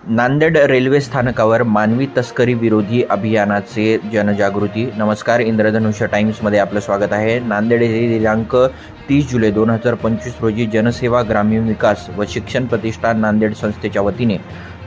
Nanded railway स्थानकावर मानवी तस्करी विरोधी अभियानाचे जनजागृती. नमस्कार, इंद्रधनुष्य टाइम्समध्ये आपलं स्वागत आहे. नांदेड हे दिनांक 30 जुलै 2025 रोजी जनसेवा ग्रामीण विकास व शिक्षण प्रतिष्ठान नांदेड संस्थेच्या वतीने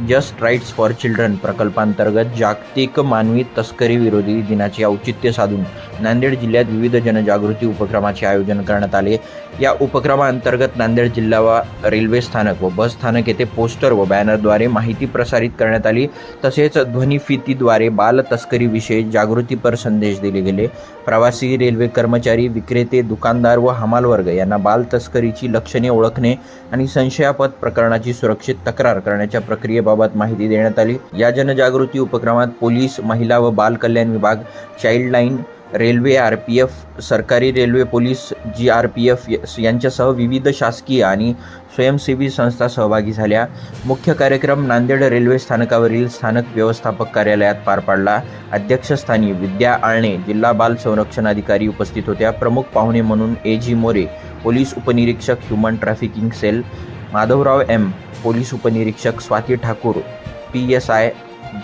जस्ट राईट्स फॉर चिल्ड्रन प्रकल्पांतर्गत जागतिक मानवी तस्करी विरोधी दिनाचे औचित्य साधून नांदेड जिल्ह्यात विविध जनजागृती उपक्रमाचे आयोजन करण्यात आले. या उपक्रमाअंतर्गत नांदेड जिल्हा रेल्वे स्थानक व बस स्थानक येथे पोस्टर व बॅनरद्वारे माहिती प्रसारित करण्यात आली. तसेच ध्वनिफितीद्वारे बाल तस्करीविषयी जागृतीपर संदेश दिले गेले. प्रवासी, रेल्वे कर्मचारी, विक्रेते, दुकानदार व हमालवर्ग यांना बाल तस्करीची लक्षणे ओळखणे आणि संशयास्पद प्रकरणाची सुरक्षित तक्रार करण्याच्या प्रक्रियेबाबत माहिती देण्यात आली. या जनजागृती उपक्रमात पोलीस, महिला व बाल कल्याण विभाग, चाइल्डलाईन, रेल्वे, RPF, सरकारी रेल्वे पोलीस, GRPF यांच्यासह विविध शासकीय आणि स्वयंसेवी संस्था सहभागी झाल्या. मुख्य कार्यक्रम नांदेड रेल्वे स्थानकावरील स्थानक व्यवस्थापक कार्यालयात पार पडला. अध्यक्षस्थानी विद्या आळणे, जिल्हा बाल संरक्षण अधिकारी उपस्थित होत्या. प्रमुख पाहुणे म्हणून AG मोरे, पोलीस उपनिरीक्षक, human trafficking cell, Madhavrao M, police उपनिरीक्षक, Swati Thakur, PSI,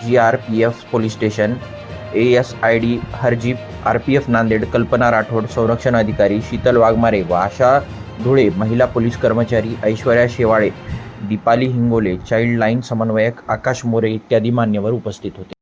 GRPF police station, ASID हरजीप, RPF नांदेड, कल्पना राठोड, संरक्षण अधिकारी, शीतल वाघमारे व आशा धुळे, महिला पोलीस कर्मचारी, ऐश्वर्या शेवाळे, दीपाली हिंगोले, चाइल्डलाईन समन्वयक, आकाश मोरे इत्यादी मान्यवर उपस्थित होते.